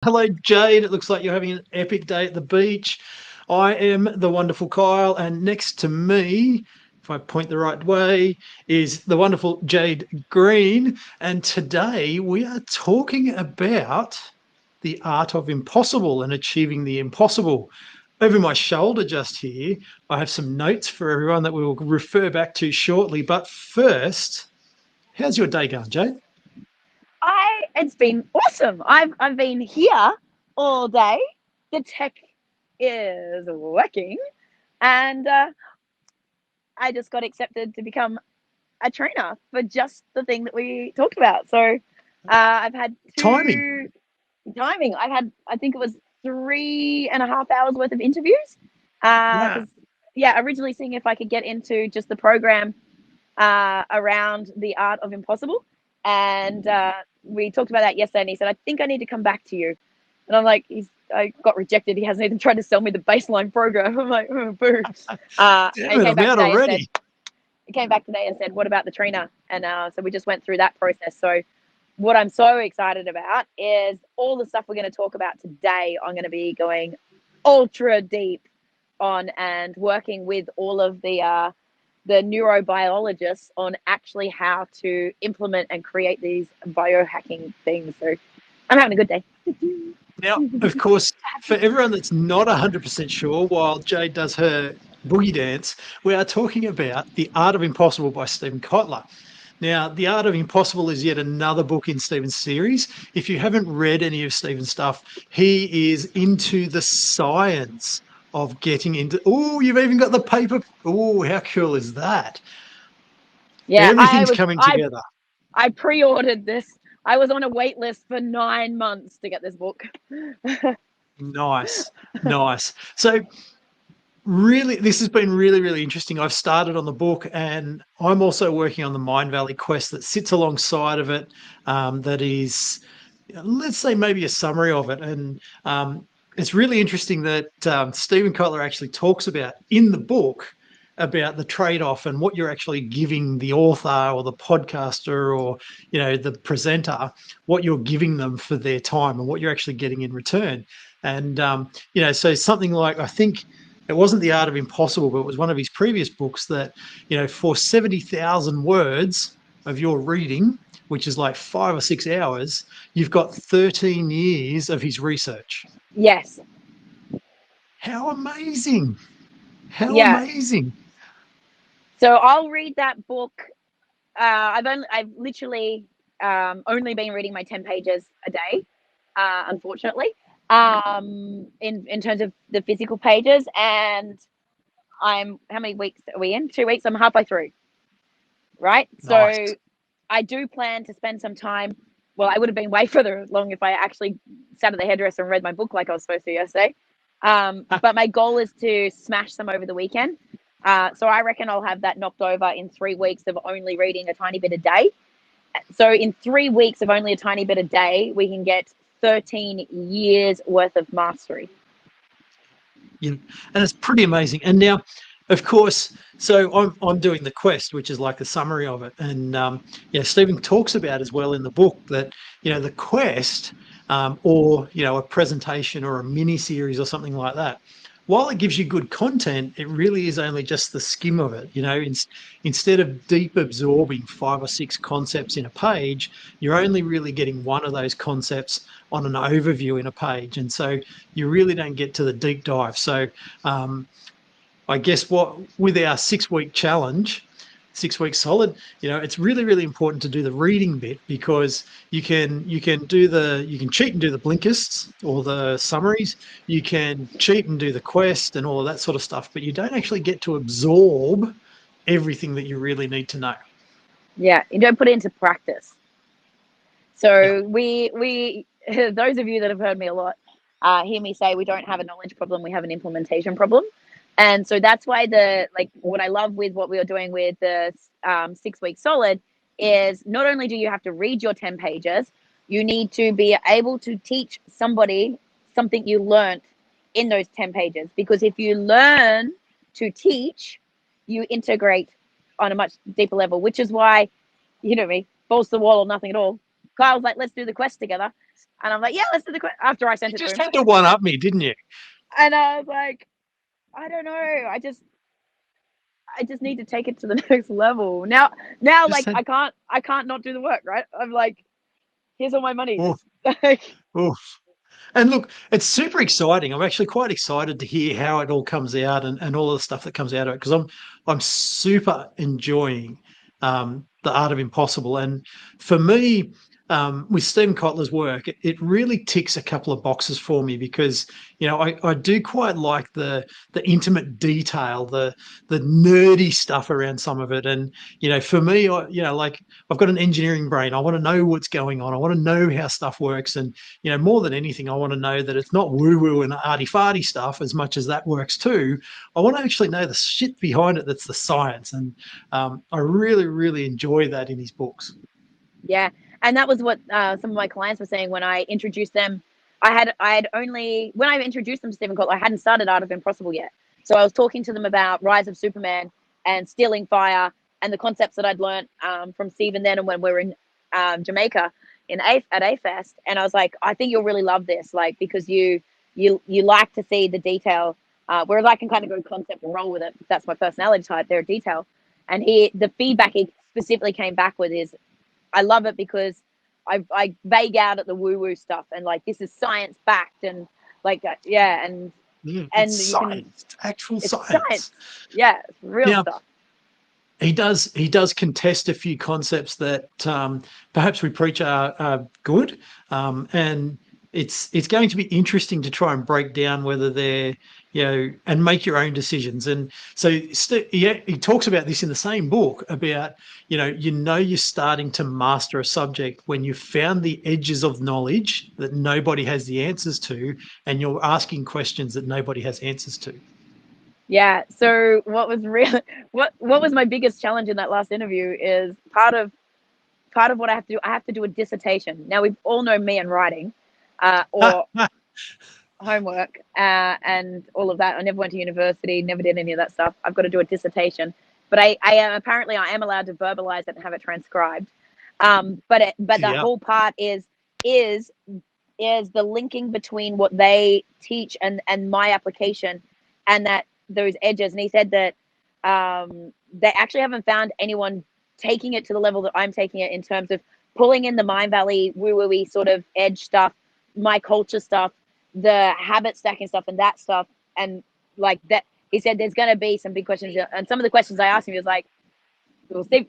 Hello, Jade. It looks like you're having an epic day at the beach. I am the wonderful Kyle, and next to me, if I point the right way, is the wonderful Jade Green. And today we are talking about the art of impossible and achieving the impossible. Over my shoulder just here, I have some notes for everyone that we will refer back to shortly. But first, how's your day going, Jade? It's been awesome. I've been here all day. The tech is working, and I just got accepted to become a trainer for just the thing that we talked about. So I've had timing. I think it was 3.5 hours worth of interviews. Yeah. Originally seeing if I could get into just the program around the art of impossible. And we talked about that yesterday, and he said, I think I need to come back to you. And I'm like, I got rejected. He hasn't even tried to sell me the baseline program. I'm like, oh, boo. Damn it, I'm out already. He came back today and said, what about the trainer? And so we just went through that process. So what I'm so excited about is all the stuff we're going to talk about today. I'm going to be going ultra deep on and working with all of the neurobiologists on actually how to implement and create these biohacking things. So I'm having a good day. Now, of course, for everyone that's not 100% sure, while Jade does her boogie dance, we are talking about The Art of Impossible by Steven Kotler. Now, The Art of Impossible is yet another book in Steven's series. If you haven't read any of Steven's stuff, he is into the science of getting into... Oh, you've even got the paper. Oh, how cool is that? Yeah, everything's coming together. I pre-ordered this. I was on a wait list for 9 months to get this book. Nice. So really, this has been really, really interesting. I've started on the book, and I'm also working on the Mind Valley quest that sits alongside of it. That is, let's say, maybe a summary of it. And it's really interesting that Steven Kotler actually talks about in the book about the trade-off and what you're actually giving the author or the podcaster or the presenter, what you're giving them for their time and what you're actually getting in return. And so something like, I think it wasn't The Art of Impossible, but it was one of his previous books that for 70,000 words of your reading, which is like 5 or 6 hours, you've got 13 years of his research. Yes. How amazing. Amazing. So I'll read that book. I've literally only been reading my 10 pages a day, unfortunately, in terms of the physical pages. And how many weeks are we in? 2 weeks. I'm halfway through. Right. Nice. So I do plan to spend some time. Well, I would have been way further along if I actually sat at the hairdresser and read my book like I was supposed to yesterday. But my goal is to smash some over the weekend. So I reckon I'll have that knocked over in 3 weeks of only reading a tiny bit a day. So in 3 weeks of only a tiny bit a day, we can get 13 years worth of mastery. And it's pretty amazing. And now, of course, so I'm doing the quest, which is like the summary of it. And Steven talks about as well in the book that the quest or a presentation or a mini series or something like that, while it gives you good content, it really is only just the skim of it. Instead of deep absorbing 5 or 6 concepts in a page, you're only really getting one of those concepts on an overview in a page. And so you really don't get to the deep dive. So I guess with our 6-week challenge, 6 weeks solid, it's really, really important to do the reading bit, because you can cheat and do the Blinkists or the summaries. You can cheat and do the quest and all of that sort of stuff, but you don't actually get to absorb everything that you really need to know. Yeah, you don't put it into practice. So we those of you that have heard me a lot hear me say we don't have a knowledge problem, we have an implementation problem. And so that's why what I love with what we are doing with the 6 week solid is not only do you have to read your 10 pages, you need to be able to teach somebody something you learned in those 10 pages. Because if you learn to teach, you integrate on a much deeper level, which is why, you know me, balls to the wall or nothing at all. Kyle's like, let's do the quest together. And I'm like, yeah, let's do the quest, after I sent You it to just him. had to one up me, didn't you? And I was like, I don't know. I just need to take it to the next level. Now like I can't not do the work, right? I'm like, here's all my money. Oh, oh. And look, it's super exciting. I'm actually quite excited to hear how it all comes out and all the stuff that comes out of it, because I'm super enjoying the art of impossible. And for me, with Steven Kotler's work, it really ticks a couple of boxes for me, because I do quite like the intimate detail, the nerdy stuff around some of it. And for me, like, I've got an engineering brain. I want to know what's going on. I want to know how stuff works. And more than anything, I want to know that it's not woo-woo and arty-farty stuff, as much as that works too. I want to actually know the shit behind it, that's the science. And I really, really enjoy that in his books. Yeah. And that was what some of my clients were saying when I introduced them. I had only, when I introduced them to Steven Kotler, I hadn't started Art of Impossible yet. So I was talking to them about Rise of Superman and Stealing Fire and the concepts that I'd learned from Steven then, and when we were in Jamaica at AFest. And I was like, I think you'll really love this, like, because you like to see the detail, whereas I can kind of go concept and roll with it. That's my personality type. They're detail. And the feedback he specifically came back with is, I love it because I vague out at the woo-woo stuff, and like, this is science backed, and like, yeah, and It's science, it's actual science. Yeah, it's real stuff. He does contest a few concepts that perhaps we preach are good, and it's going to be interesting to try and break down whether they're, and make your own decisions. And so he talks about this in the same book about, you're starting to master a subject when you've found the edges of knowledge that nobody has the answers to, and you're asking questions that nobody has answers to. Yeah. So what was what was my biggest challenge in that last interview is part of what I have to do. I have to do a dissertation. Now, we all know me and writing, or homework, and all of that. I never went to university, never did any of that stuff. I've got to do a dissertation, but I am apparently I am allowed to verbalize it and have it transcribed. But the whole part is the linking between what they teach and my application, and that those edges. And he said that they actually haven't found anyone taking it to the level that I'm taking it, in terms of pulling in the Mind Valley woo-woo-y sort of edge stuff, my culture stuff, the habit stacking stuff, and that stuff. And like that, he said there's going to be some big questions. And some of the questions I asked him, he was like, well, Steve,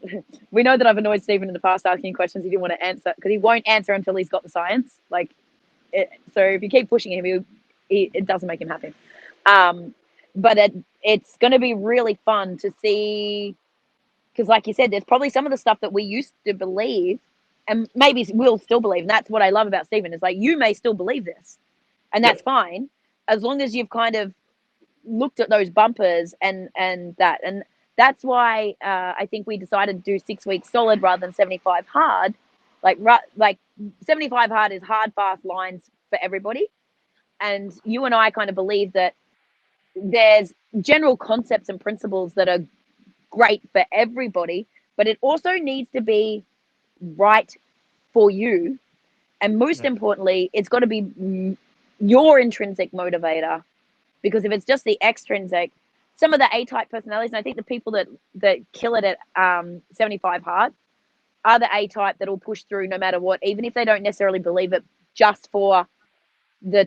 we know that I've annoyed Steven in the past asking questions he didn't want to answer, because he won't answer until he's got the science. Like, so if you keep pushing him, it doesn't make him happy. But it's going to be really fun to see, because like you said, there's probably some of the stuff that we used to believe, and maybe we'll still believe. And that's what I love about Steven, is like, you may still believe this, and that's fine, as long as you've kind of looked at those bumpers and that. And that's why I think we decided to do 6 weeks solid rather than 75 hard. Like 75 hard is hard, fast lines for everybody. And you and I kind of believe that there's general concepts and principles that are great for everybody, but it also needs to be right for you. And most importantly, it's got to be your intrinsic motivator, because if it's just the extrinsic, some of the A-type personalities, and I think the people that kill it at 75 hard are the A-type that will push through no matter what, even if they don't necessarily believe it, just for the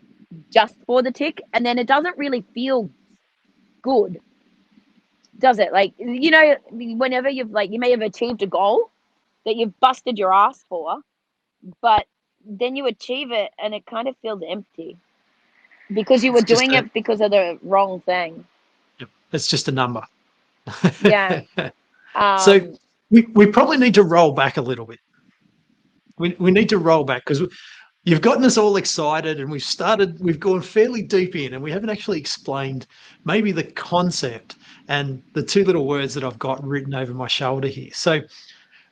tick. And then it doesn't really feel good, does it? Like, whenever you may have achieved a goal that you've busted your ass for, but then you achieve it and it kind of feels empty, because you were doing it because of the wrong thing. It's just a number. Yeah. So we probably need to roll back a little bit. We need to roll back, because you've gotten us all excited, and we've gone fairly deep in, and we haven't actually explained maybe the concept and the two little words that I've got written over my shoulder here. So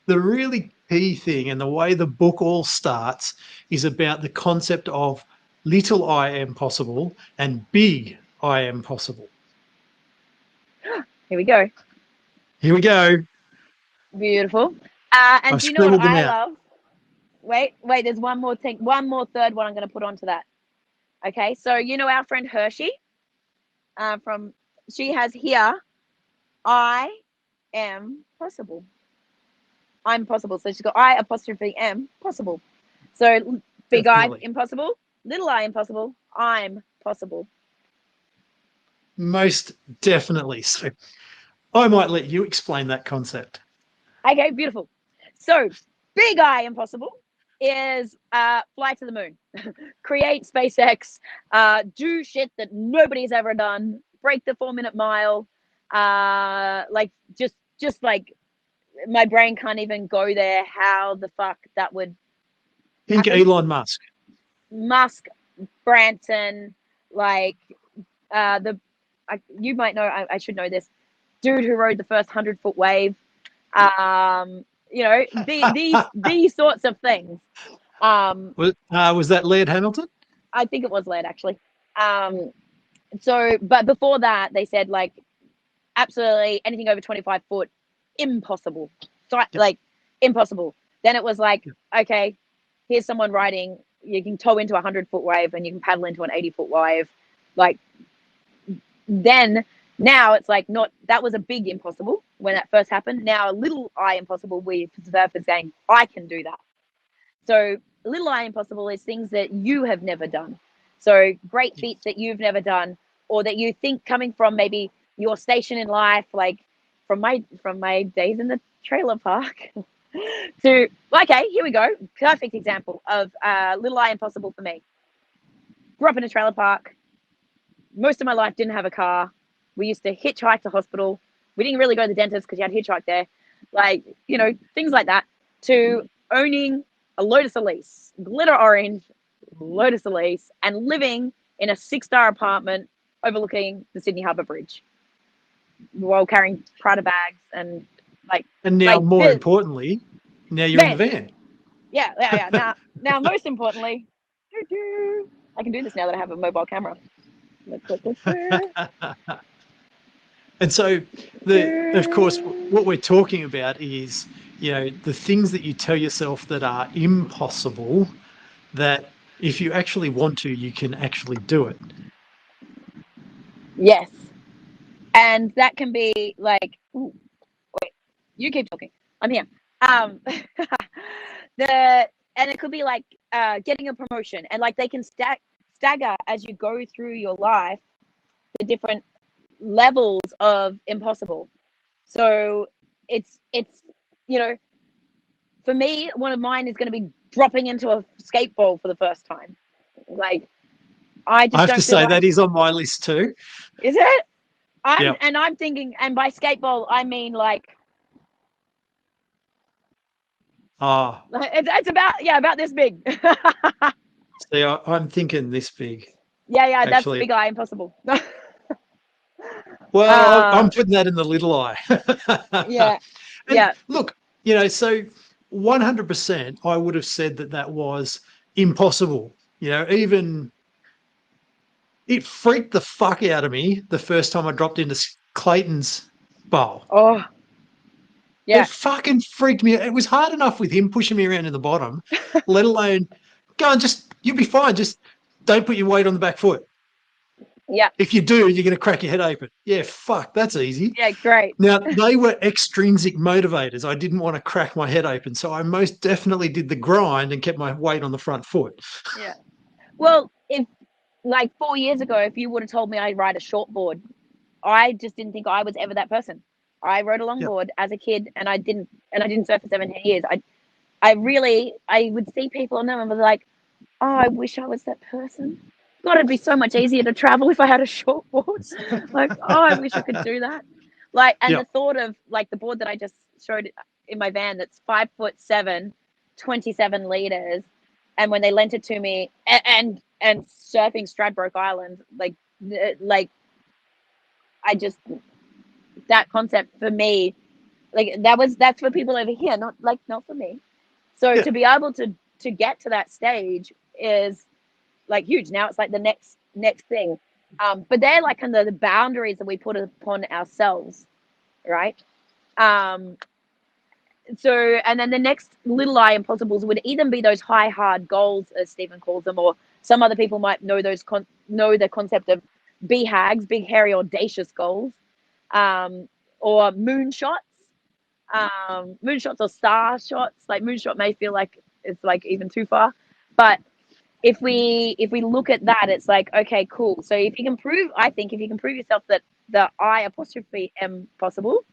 the really key thing, and the way the book all starts, is about the concept of little I am possible and big I am possible. Here we go. Here we go. Beautiful. And I've do you know what scribbled them I out. love? Wait, there's one more thing, one more third one I'm going to put onto that. Okay, so you know our friend Hershey she has here, I am possible. I'm possible. So she's got I apostrophe am possible. So big I Definitely. impossible, little I impossible, I'm possible. Most definitely. So I might let you explain that concept. Okay, beautiful. So big I impossible is fly to the moon, create SpaceX, do shit that nobody's ever done, break the 4-minute mile, like just like my brain can't even go there. How the fuck that would Think happen? Elon Musk. Musk, Branson, like you might know. I should know this. Dude who rode the first 100-foot wave. These sorts of things. Was that Laird Hamilton? I think it was led actually. But before that, they said like absolutely anything over 25 foot, impossible. So Yep. like impossible. Then it was like, Yep. okay, here's someone riding. You can tow into a 100-foot wave and you can paddle into an 80-foot wave. Like then now it's like not that was a big impossible when that first happened. Now a little I impossible with surfers saying I can do that. So little I impossible is things that you have never done. So great feats that you've never done, or that you think coming from maybe your station in life, like from my days in the trailer park. To okay, here we go. Perfect example of little I impossible for me. Grew up in a trailer park. Most of my life didn't have a car. We used to hitchhike to hospital. We didn't really go to the dentist because you had hitchhike there. Like, things like that. To owning a Lotus Elise, glitter orange Lotus Elise, and living in a 6-star apartment overlooking the Sydney Harbour Bridge while carrying Prada bags and And now, like more importantly, now you're in the van. Yeah. Now, most importantly, I can do this now that I have a mobile camera. And so, of course, what we're talking about is, the things that you tell yourself that are impossible, that if you actually want to, you can actually do it. Yes, and that can be like, ooh, wait, you keep talking. I'm here. Um, and it could be like getting a promotion, and like they can stagger as you go through your life, the different levels of impossible. So it's for me, one of mine is going to be dropping into a skateball for the first time. Like I I just have to don't feel say like, that is on my list too. is it? Yeah. I'm thinking, and by skateball I mean like Ah, it's about this big. see, I'm thinking this big, Yeah, that's actually. big eye impossible. Well, I'm uh, putting that in the little eye. yeah, And yeah, look, so 100% I would have said that was impossible. Even it freaked the fuck out of me the first time I dropped into Clayton's bowl. oh, It yeah, fucking freaked me. It was hard enough with him pushing me around in the bottom, let alone go and you'll be fine. Just don't put your weight on the back foot. yeah, If you do, you're going to crack your head open. Yeah, fuck, that's easy. yeah, great. Now, they were extrinsic motivators. I didn't want to crack my head open. So I most definitely did the grind and kept my weight on the front foot. Yeah. Well, if like 4 years ago, if you would have told me I'd ride a shortboard, I just didn't think I was ever that person. I rode a Yep. longboard as a kid, and I didn't surf for 17 years. I would see people on them and was like, oh, I wish I was that person. God, it'd be so much easier to travel if I had a shortboard. Like, oh, I wish I could do that. Like, and the Yep. thought of like the board that I just showed in my van that's 5'7", 27 liters, and when they lent it to me, and surfing Stradbroke Island, like I just that concept for me, like that's for people over here, not for me. So Yeah. to be able to get to that stage is like huge. Now it's like the next thing. But they're like kind of the boundaries that we put upon ourselves, right? Um, so, and then the next little I impossibles would either be those high, hard goals, as Stephen calls them, or some other people might know know the concept of BHAGs, big, hairy, audacious goals, or moonshots. Moonshots or star shots. Like moonshot may feel like it's like even too far, but if we look at that, it's like, okay, cool. So if you can prove, I think if you can prove yourself that the I apostrophe am possible,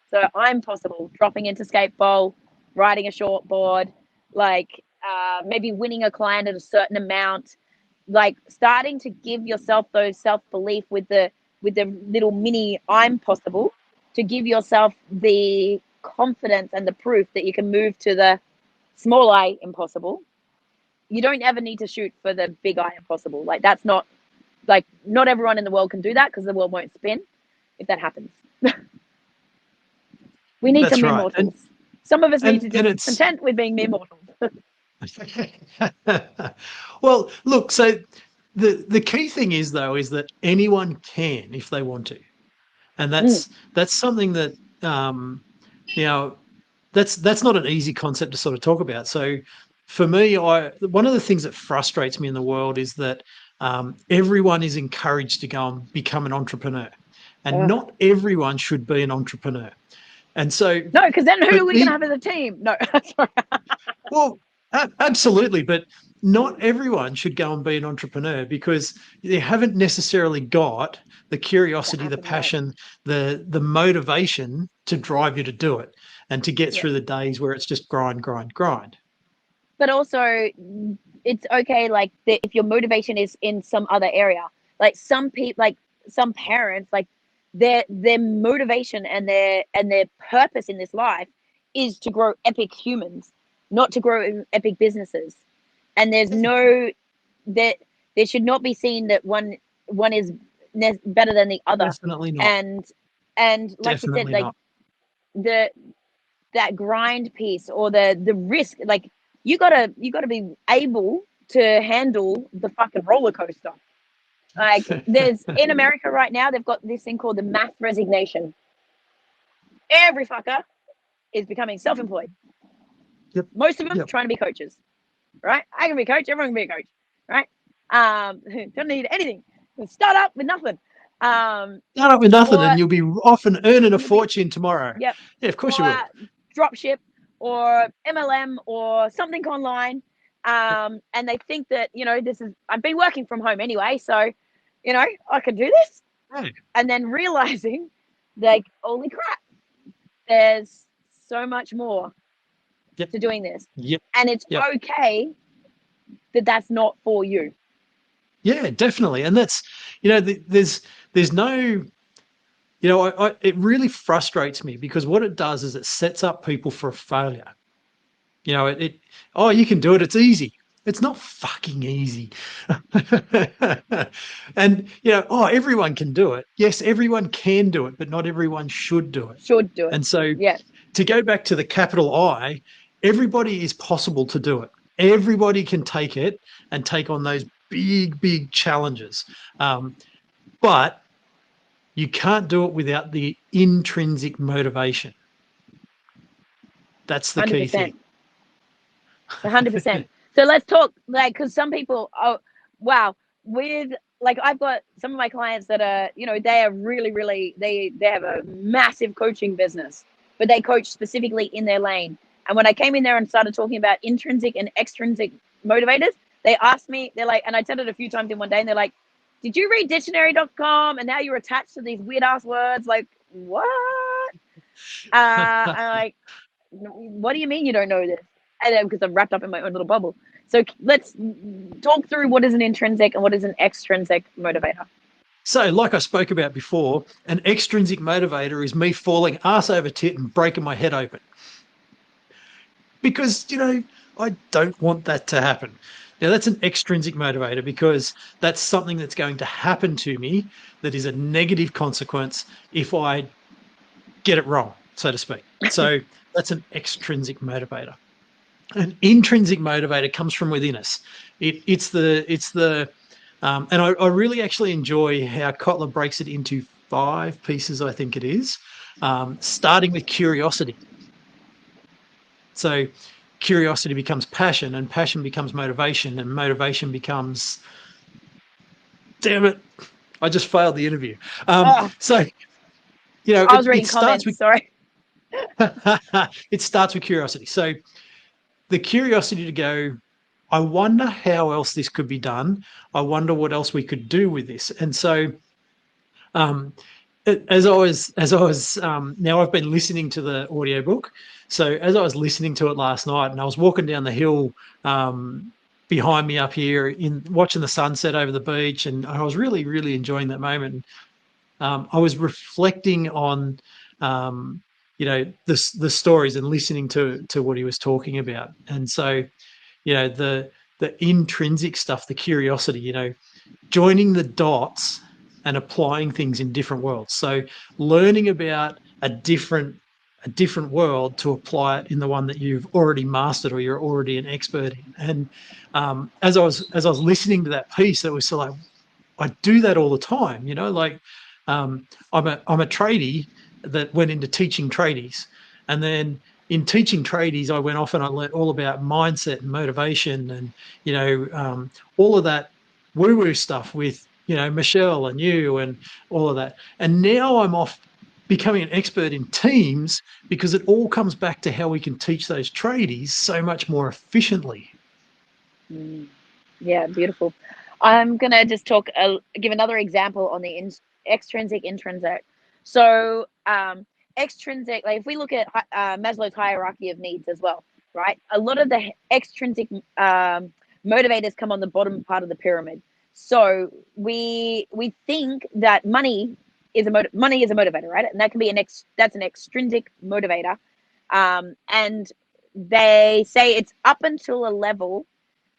so I'm possible, dropping into skate bowl, riding a shortboard, like maybe winning a client at a certain amount, like starting to give yourself those self-belief with the little mini I'm possible, to give yourself the confidence and the proof that you can move to the small I impossible. You don't ever need to shoot for the big I impossible. Like that's not, like not everyone in the world can do that, because the world won't spin if that happens. We need some mere mortals. Some of us need to just be content with being mere mortals. Well, look, so the key thing is though, is that anyone can if they want to. And that's something that you know, that's not an easy concept to sort of talk about. So for me, one of the things that frustrates me in the world is that everyone is encouraged to go and become an entrepreneur, and not everyone should be an entrepreneur. And so no, because then who are we going to have as a team? No, well, absolutely, but not everyone should go and be an entrepreneur, because they haven't necessarily got the curiosity, the passion, the motivation to drive you to do it and to get through the days where it's just grind. But also, it's okay, like if your motivation is in some other area. Like some people, like some parents, like their motivation and their purpose in this life is to grow epic humans, not to grow epic businesses. And there's no, that there should not be seen that one is better than the other. Definitely not. And like Definitely you said, like that grind piece, or the risk, like you gotta be able to handle the fucking roller coaster. Like there's in America right now, they've got this thing called the mass resignation. Every fucker is becoming self-employed. Yep. Most of them trying to be coaches, right? I can be a coach, everyone can be a coach, right? Don't need anything. Start up with nothing. Start up with nothing, and you'll be off and earning a fortune tomorrow. Yep. Yeah, of course you will. Drop ship or MLM or something online. And they think that, I've been working from home anyway, so, I can do this. Right. And then realizing, like, holy crap, there's so much more to doing this. Yep. And it's okay that that's not for you. Yeah, definitely. And that's, there's no, it really frustrates me, because what it does is it sets up people for a failure. You can do it. It's easy. It's not fucking easy. And, everyone can do it. Yes, everyone can do it, but not everyone should do it. And so to go back to the capital I, everybody is possible to do it. Everybody can take it and take on those big challenges. But you can't do it without the intrinsic motivation. That's the 100%. Key thing. 100%. So let's talk, like, because some people, I've got some of my clients that are, they are really, they have a massive coaching business, but they coach specifically in their lane. And when I came in there and started talking about intrinsic and extrinsic motivators, they asked me, they're like, and I said it a few times in one day, and they're like, did you read dictionary.com and now you're attached to these weird ass words? Like, what? I'm like, what do you mean you don't know this? And then, because I'm wrapped up in my own little bubble. So let's talk through what is an intrinsic and what is an extrinsic motivator. So like I spoke about before, an extrinsic motivator is me falling ass over tit and breaking my head open. Because, I don't want that to happen. Now, that's an extrinsic motivator, because that's something that's going to happen to me that is a negative consequence if I get it wrong, so to speak. So that's an extrinsic motivator. An intrinsic motivator comes from within us. And I really actually enjoy how Kotler breaks it into 5 pieces, I think it is, starting with curiosity. So curiosity becomes passion, and passion becomes motivation, and motivation becomes, damn it, I just failed the interview. Oh, So, I was it reading starts comments. with Sorry. it starts with curiosity. So the curiosity to go, I wonder how else this could be done. I wonder what else we could do with this. And so, um, now I've been listening to the audiobook. So as I was listening to it last night, and I was walking down the hill behind me up here, in watching the sunset over the beach, and I was really, really enjoying that moment. I was reflecting on, the stories and listening to what he was talking about. And so, the intrinsic stuff, the curiosity, joining the dots and applying things in different worlds. So learning about a different world to apply it in the one that you've already mastered or you're already an expert in. And as I was listening to that piece, it was so like, I do that all the time, like, I'm a tradie that went into teaching tradies, and then in teaching tradies, I went off and I learned all about mindset and motivation, and all of that woo-woo stuff with Michelle and you and all of that. And now I'm off becoming an expert in teams, because it all comes back to how we can teach those tradies so much more efficiently. Yeah, beautiful. I'm gonna just give another example on the extrinsic, intrinsic. So, extrinsic, like if we look at Maslow's hierarchy of needs as well, right? A lot of the extrinsic motivators come on the bottom part of the pyramid. So we think that money is a motivator, right? And that can be that's an extrinsic motivator, and they say it's up until a level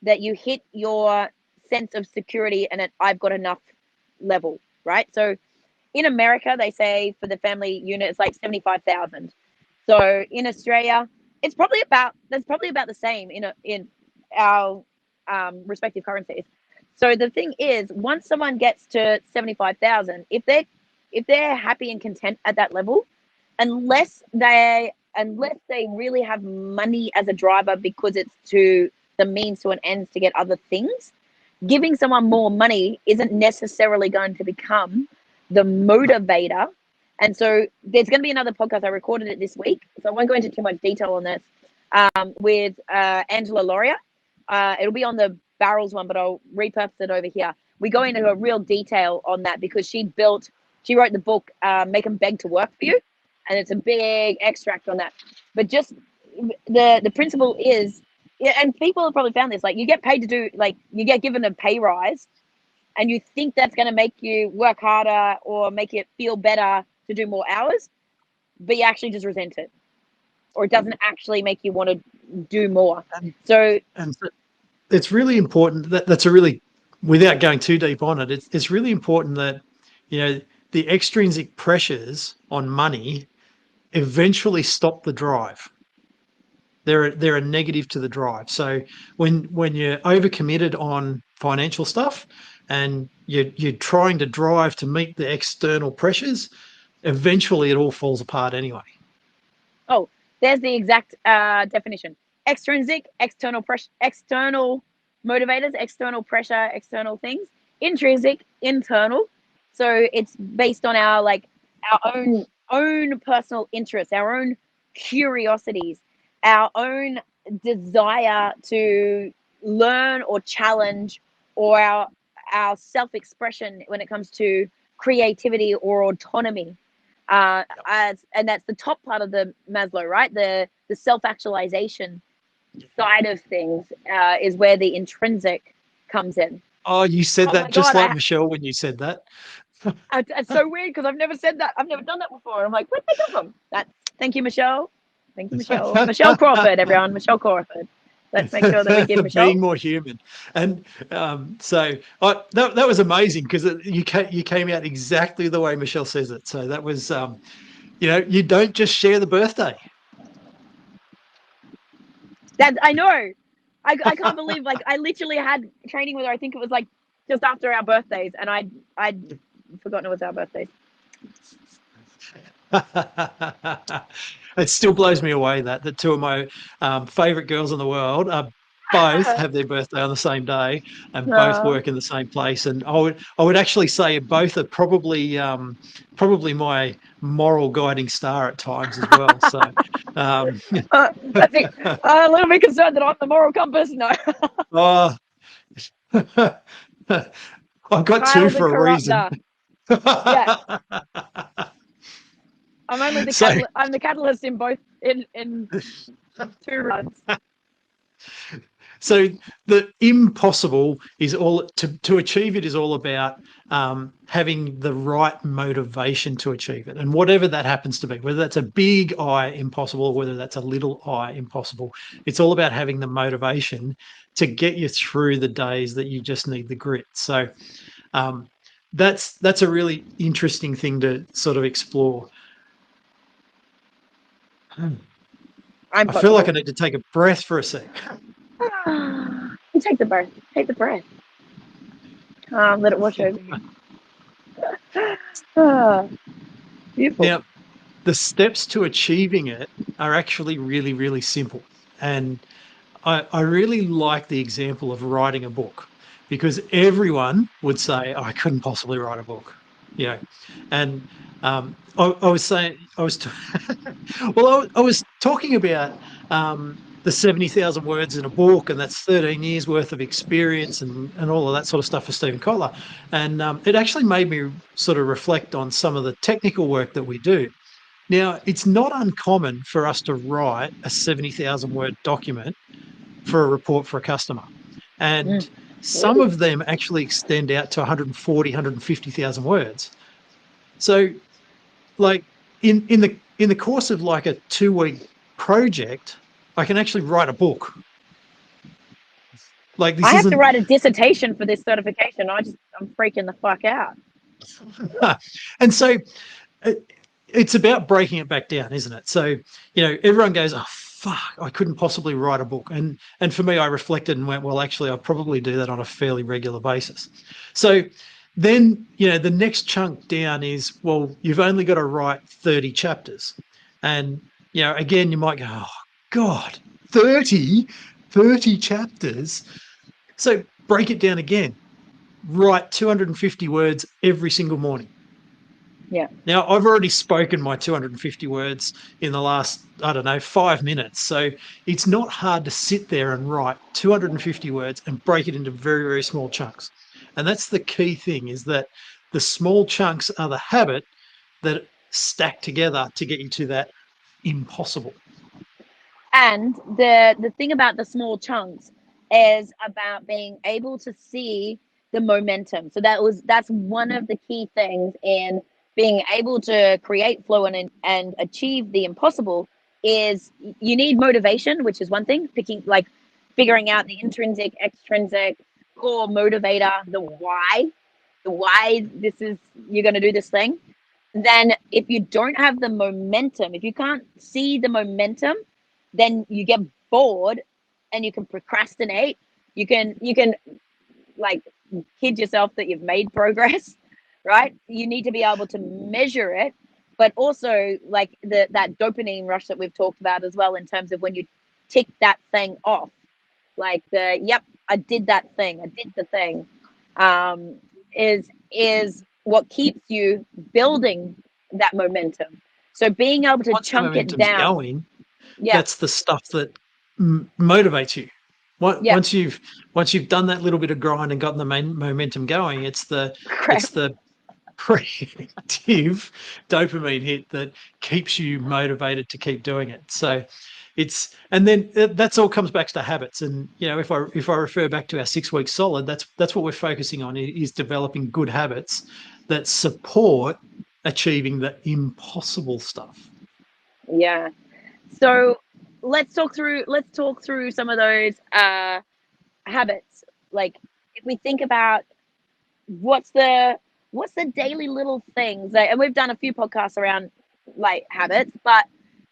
that you hit your sense of security and I've got enough level, right? So in America, they say for the family unit, it's like 75,000. So in Australia, that's probably about the same in our respective currencies. So the thing is, once someone gets to 75,000, if they're happy and content at that level, unless they really have money as a driver because it's to the means to an end to get other things, giving someone more money isn't necessarily going to become the motivator. And so there's going to be another podcast. I recorded it this week, so I won't go into too much detail on this, with Angela Lauria. It'll be on the barrels one, but I'll repurpose it over here. We go into a real detail on that because she wrote the book, Make Them Beg to Work for You. And it's a big extract on that. But just the principle is, yeah, and people have probably found this, like you get paid to do, like you get given a pay rise and you think that's going to make you work harder or make it feel better to do more hours, but you actually just resent it, or it doesn't actually make you want to do more. So And it's really important that's a really, without going too deep on it, it's really important that the extrinsic pressures on money eventually stop the drive. They're a negative to the drive. So when you're overcommitted on financial stuff and you're trying to drive to meet the external pressures, eventually it all falls apart anyway. oh, there's the exact definition: extrinsic, external pressure, external motivators, external pressure, external things; intrinsic, internal. So it's based on our own personal interests, our own curiosities, our own desire to learn or challenge, or our self-expression when it comes to creativity or autonomy. And that's the top part of the Maslow, right? The self-actualization side of things is where the intrinsic comes in. Oh, you said Oh that my just god, like Michelle when you said that. it's so weird because I've never said that. I've never done that before. I'm like, where'd they come from? Thank you, Michelle. Thank you, Michelle. Michelle Crawford, everyone. Michelle Crawford. Let's make sure that we give Michelle. Being more human. And that was amazing because you came out exactly the way Michelle says it. So that was, you don't just share the birthday. That I know. I can't believe, like, I literally had training with her. I think it was like just after our birthdays, and I'd forgotten it was our birthdays. It still blows me away that the two of my favorite girls in the world are both have their birthday on the same day and both Uh, work in the same place. And I would actually say both are probably my moral guiding star at times as well. So um, I think I'm a little bit concerned that I'm the moral compass. No, oh, I've got two Kyle the for a reason. corrupter. Yeah, I'm only the So catalyst. I'm the catalyst in both in two runs. So the impossible is all to achieve it is all about having the right motivation to achieve it, and whatever that happens to be, whether that's a big I impossible or whether that's a little I impossible, it's all about having the motivation to get you through the days that you just need the grit. So um, that's a really interesting thing to sort of explore. I'm I feel like possible. I need to take a breath for a sec. You take the breath. Take the breath. Let it wash over you. Beautiful. Now, the steps to achieving it are actually really, really simple. And I really like the example of writing a book because everyone would say, oh, I couldn't possibly write a book. You know, and I was saying, well, I was talking about the 70,000 words in a book, and that's 13 years worth of experience and all of that sort of stuff for Steven Kotler. And it actually made me sort of reflect on some of the technical work that we do. Now, it's not uncommon for us to write a 70,000 word document for a report for a customer. Mm. And some Really? of them actually extend out to 140, 150,000 words. So like in the course of like a 2 week project, I can actually write a book. Like I this have to isn't write a dissertation for this certification. I'm freaking the fuck out. and so it's about breaking it back down, isn't it? So, everyone goes, oh fuck, I couldn't possibly write a book. And for me, I reflected and went, well, actually, I probably do that on a fairly regular basis. So then, the next chunk down is, well, you've only got to write 30 chapters. And, again, you might go, oh God, 30 chapters. So break it down again. Write 250 words every single morning. Yeah. Now, I've already spoken my 250 words in the last, I don't know, 5 minutes. So it's not hard to sit there and write 250 words and break it into very, very small chunks. And that's the key thing, is that the small chunks are the habit that stack together to get you to that impossible. And the thing about the small chunks is about being able to see the momentum. So that's one of the key things in being able to create flow and achieve the impossible is you need motivation, which is one thing, figuring out the intrinsic, extrinsic, core motivator, the why this is you're going to do this thing. Then if you don't have the momentum, if you can't see the momentum, then you get bored and you can procrastinate. You can like kid yourself that you've made progress, right? You need to be able to measure it, but also like that dopamine rush that we've talked about as well, in terms of when you tick that thing off, like yep, I did that thing, I did the thing, um, is what keeps you building that momentum. So being able to Once the chunk it momentum's down. going, Yeah, that's the stuff that motivates you. yeah. Once you've done that little bit of grind and gotten the main momentum going, it's the Crap. it's the preemptive dopamine hit that keeps you motivated to keep doing it. So and then that's all comes back to habits. And if I refer back to our 6 week solid, that's what we're focusing on, is developing good habits that support achieving the impossible stuff. Yeah. So let's talk through some of those habits. Like if we think about what's the what's the daily little things, and we've done a few podcasts around like habits, but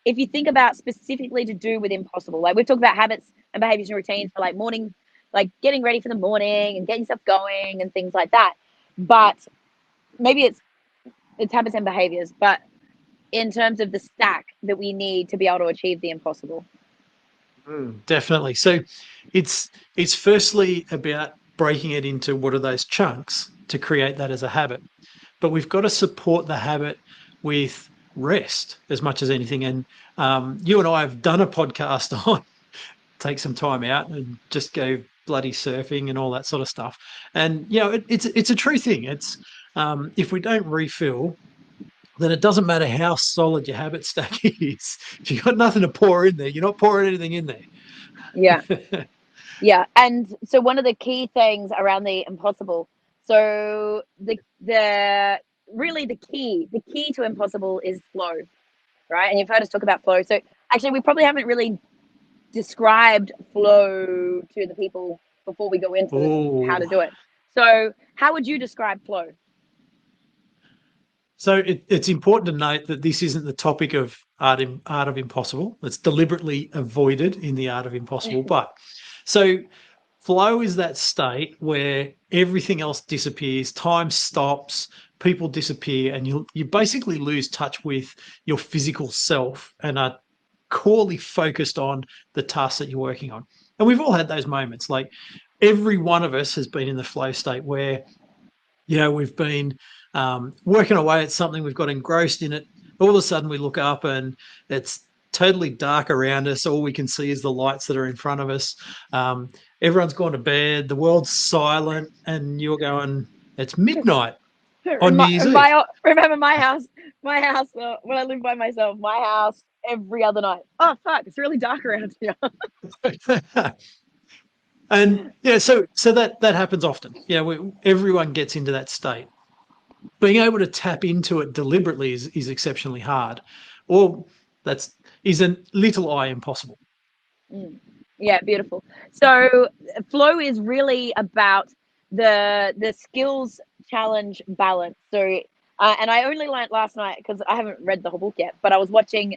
if you think about specifically to do with impossible, like we've talked about habits and behaviors and routines for like morning, like getting ready for the morning and getting stuff going and things like that. But maybe it's it's habits and behaviors, but in terms of the stack that we need to be able to achieve the impossible. Definitely. So it's firstly about breaking it into what are those chunks to create that as a habit. But we've got to support the habit with rest as much as anything. And you and I have done a podcast on take some time out and just go bloody surfing and all that sort of stuff. And it's a true thing. It's if we don't refill, then it doesn't matter how solid your habit stack is. If you've got nothing to pour in there, you're not pouring anything in there. Yeah. Yeah. And so one of the key things around the impossible, so the really the key to impossible is flow, right? And you've heard us talk about flow. So actually we probably haven't really described flow to the people before we go into how to do it. So how would you describe flow? So it's important to note that this isn't the topic of art of impossible. It's deliberately avoided in the art of impossible. But so flow is that state where everything else disappears, time stops, people disappear, and you basically lose touch with your physical self and are corely focused on the tasks that you're working on. And we've all had those moments. Like every one of us has been in the flow state where we've been working away at something, we've got engrossed in it. All of a sudden we look up and it's totally dark around us. All we can see is the lights that are in front of us. Everyone's gone to bed. The world's silent, and you're going, it's midnight on New Year's Eve. Remember my house when I lived by myself, my house every other night. Oh, fuck, it's really dark around here. And so that happens often. Everyone gets into that state. Being able to tap into it deliberately is exceptionally hard, or is a little I impossible. Yeah, beautiful. So flow is really about the skills challenge balance. So and I only learned last night because I haven't read the whole book yet, but I was watching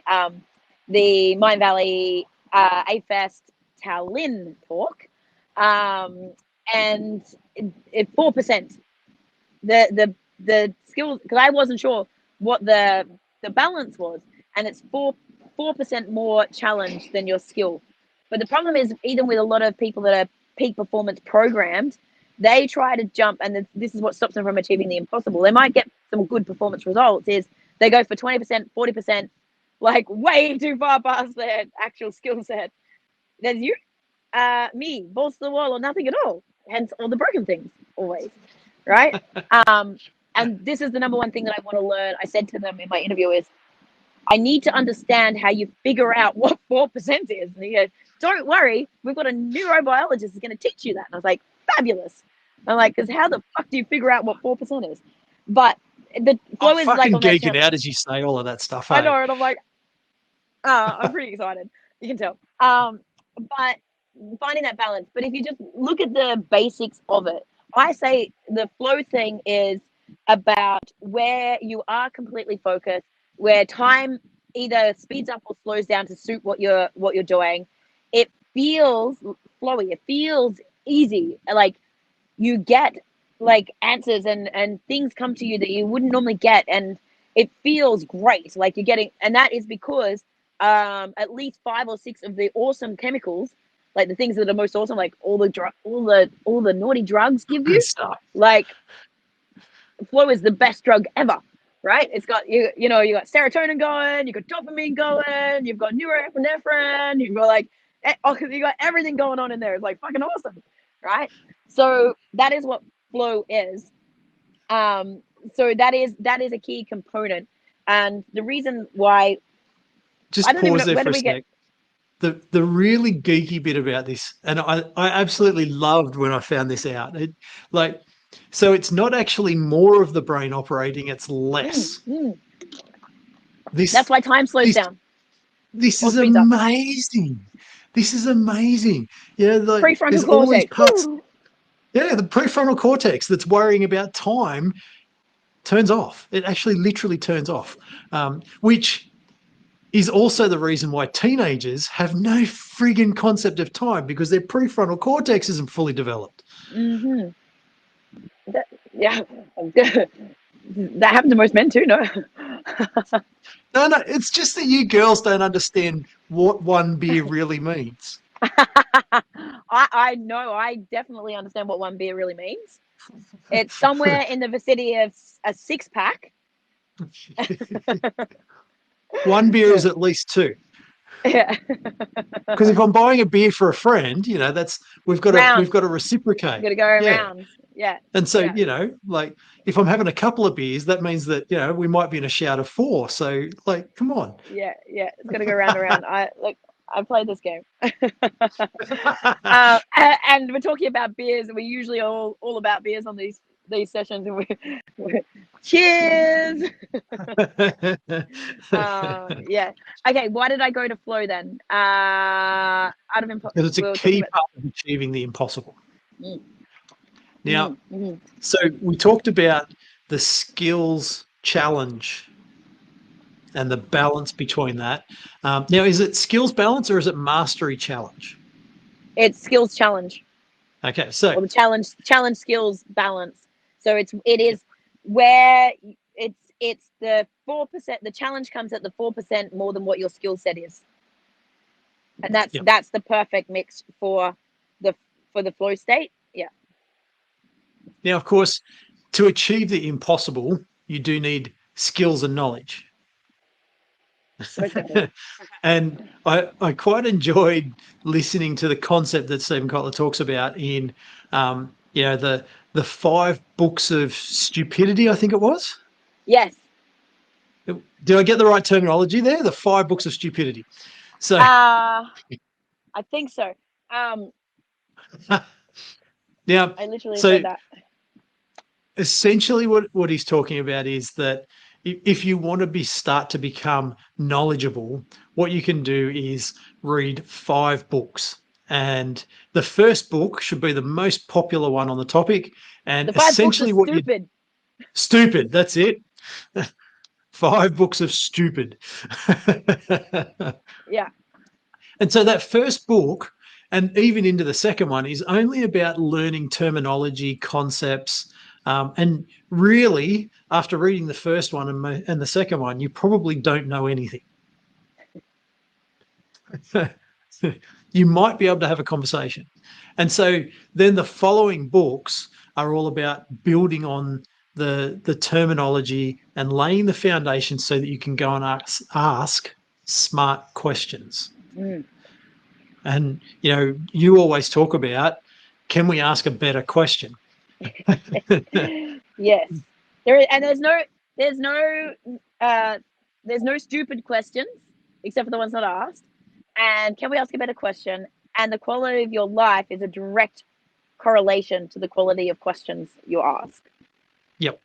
the Mind Valley A-Fest Tallinn talk, and 4%. The skills, because I wasn't sure what the balance was, and it's 4% more challenge than your skill. But the problem is, even with a lot of people that are peak performance programmed, they try to jump, and this is what stops them from achieving the impossible. They might get some good performance results, is they go for 20%, 40%, like way too far past their actual skill set. There's you, me, balls to the wall or nothing at all. Hence all the broken things, always, right? And this is the number one thing that I want to learn. I said to them in my interview is, I need to understand how you figure out what 4% is. And he goes, don't worry, we've got a neurobiologist who's going to teach you that. And I was like, fabulous. I'm like, because how the fuck do you figure out what 4% is? But the flow is like on geek it out as you say all of that stuff. I know, and I'm like, I'm pretty excited. You can tell. But finding that balance. But if you just look at the basics of it, I say the flow thing is about where you are completely focused, where time either speeds up or slows down to suit what you're doing. It feels flowy. It feels easy. Like you get like answers and things come to you that you wouldn't normally get, and it feels great. Like you're getting, and that is because at least 5 or 6 of the awesome chemicals, like the things that are most awesome, like all the naughty drugs give you, like flow is the best drug ever. Right? It's got you got serotonin going, you got dopamine going, you've got norepinephrine, you've got you got everything going on in there. It's like fucking awesome, right? So that is what flow is. So that is a key component, and the reason why. Just pause there for a sec. The really geeky bit about this, and I absolutely loved when I found this out. So it's not actually more of the brain operating, it's less. That's why time slows down. This is amazing. This is amazing. Prefrontal cortex. The prefrontal cortex that's worrying about time turns off. It actually literally turns off, which is also the reason why teenagers have no friggin' concept of time, because their prefrontal cortex isn't fully developed. Yeah, That happens to most men too, no? No, it's just that you girls don't understand what one beer really means. I know, I definitely understand what one beer really means. It's somewhere in the vicinity of a 6-pack. One beer is at least two. Yeah. Because if I'm buying a beer for a friend, we've got to reciprocate. Got to go around. Yeah. And so, Yeah. like if I'm having a couple of beers, that means that, we might be in a shout of four. So like, come on. Yeah. It's got to go round and around. I played this game. And we're talking about beers, and we're usually all about beers on these sessions. And we're cheers. Yeah. Okay. Why did I go to flow then? Out of because it's a key part of achieving the impossible. Now, so we talked about the skills challenge and the balance between that. Now, is it skills balance or is it mastery challenge? It's skills challenge. Okay, so or the challenge skills balance. So it is where it's the 4%. The challenge comes at the 4% more than what your skill set is, and that's the perfect mix for the flow state. Yeah. Now, of course, to achieve the impossible, you do need skills and knowledge. And I quite enjoyed listening to the concept that Steven Kotler talks about in, the 5 books of stupidity, I think it was. Yes. Did I get the right terminology there? The 5 books of stupidity. So I think so. Now, I literally said that. Essentially, what he's talking about is that if you want to start to become knowledgeable, what you can do is read 5 books. And the first book should be the most popular one on the topic. And the 5 essentially books are stupid. Stupid, that's it. 5 books of stupid. Yeah. And so that first book, and even into the second one, is only about learning terminology, concepts, and really, after reading the first one and the second one, you probably don't know anything. You might be able to have a conversation. And so then the following books are all about building on the terminology and laying the foundation so that you can go and ask smart questions. And, you always talk about, can we ask a better question? Yes. There's no stupid questions except for the ones not asked. And can we ask a better question? And the quality of your life is a direct correlation to the quality of questions you ask. Yep.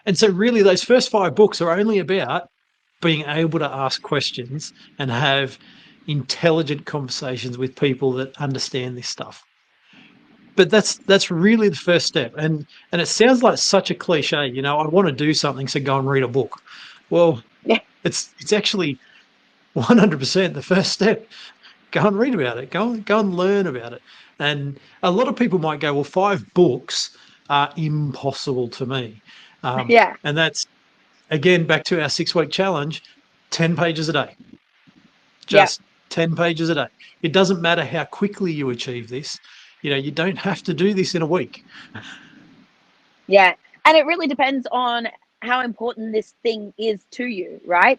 And so really those first 5 books are only about being able to ask questions and have intelligent conversations with people that understand this stuff. But that's really the first step. And it sounds like such a cliche, I want to do something, so go and read a book. Well, it's actually 100% the first step. Go and read about it. Go and learn about it. And a lot of people might go, well, 5 books are impossible to me. And that's, again, back to our 6-week challenge, 10 pages a day. Just 10 pages a day. It doesn't matter how quickly you achieve this. You don't have to do this in a week. Yeah. And it really depends on how important this thing is to you, right?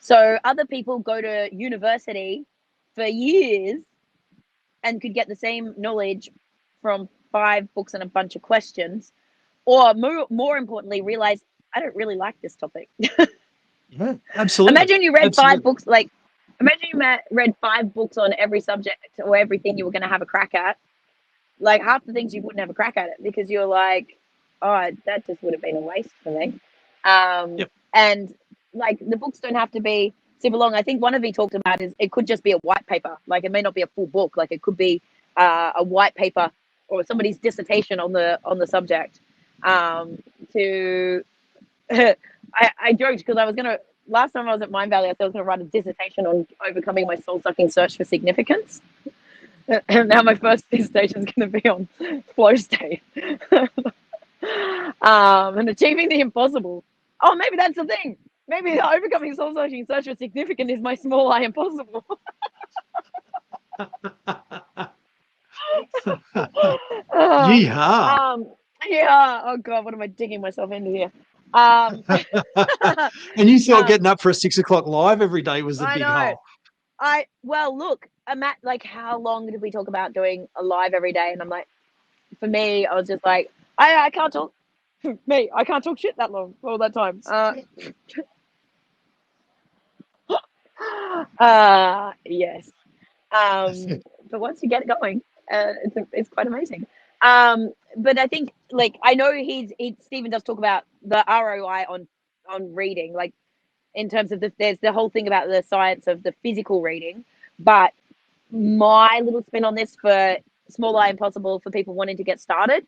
So other people go to university for years and could get the same knowledge from 5 books and a bunch of questions, or more importantly, realize I don't really like this topic. Yeah, absolutely. Imagine you read 5 books, imagine you read 5 books on every subject or everything you were going to have a crack at. Like half the things you wouldn't have a crack at it because you're like, oh, that just would have been a waste for me. And like the books don't have to be super long. I think one of you talked about is it could just be a white paper. Like it may not be a full book. Like it could be a white paper or somebody's dissertation on the subject. I joked because I was gonna last time I was at Mind Valley, I thought I was gonna write a dissertation on overcoming my soul-sucking search for significance. And now my first dissertation is going to be on flow state. And achieving the impossible. Oh, maybe that's the thing. Maybe the overcoming soul searching search for significant is my small I impossible. Yeehaw. Yeah. Oh God, what am I digging myself into here? Um, And you thought um, getting up for a 6 o'clock live every day was the I big know. hole. Well, look, I'm at like, how long did we talk about doing a live every day? And I'm like, for me, I was just like, I can't talk. Me, I can't talk shit that long all that time. Yes. But once you get it going, it's quite amazing. But I think, like, I know Stephen does talk about the ROI on reading, like, in terms of there's the whole thing about the science of the physical reading. But my little spin on this for Small I Impossible, for people wanting to get started,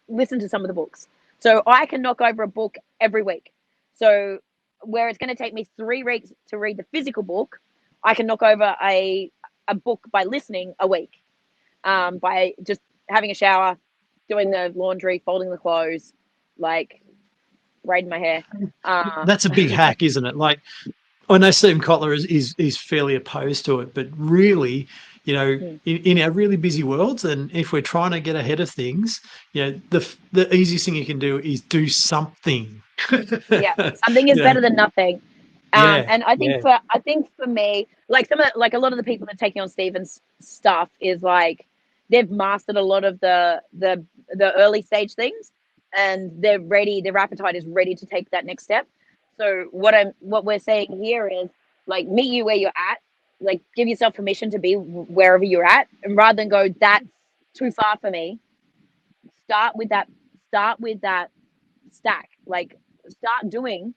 listen to some of the books. So I can knock over a book every week. So where it's going to take me 3 weeks to read the physical book, I can knock over a book by listening a week, by just having a shower, doing the laundry, folding the clothes, like braiding my hair. That's a big hack, isn't it? Like, I know Steven Kotler is fairly opposed to it, but really, in our really busy worlds, and if we're trying to get ahead of things, the easiest thing you can do is do something. Yeah, something is better than nothing. Yeah, And I think yeah. for me, like a lot of the people that are taking on Steven's stuff is like they've mastered a lot of the early stage things, and they're ready. Their appetite is ready to take that next step. So what we're saying here is, like, meet you where you're at. Like, give yourself permission to be wherever you're at, and rather than go, that's too far for me, start with that. Start with that stack. Like, start doing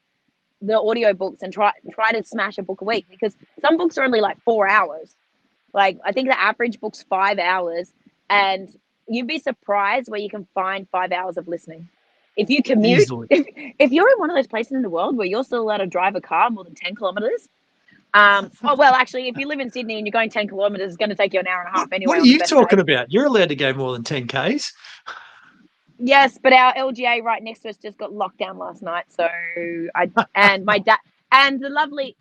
the audiobooks and try to smash a book a week, because some books are only like 4 hours. Like, I think the average book's 5 hours, and you'd be surprised where you can find 5 hours of listening. If you commute, Easily. if you're in one of those places in the world where you're still allowed to drive a car more than 10 kilometers, oh, well, actually, if you live in Sydney and you're going 10 kilometers, it's going to take you an hour and a half What anyway are on the you best day. talking about? You're allowed to go more than 10 Ks. Yes, but our LGA right next to us just got locked down last night. So my dad and the lovely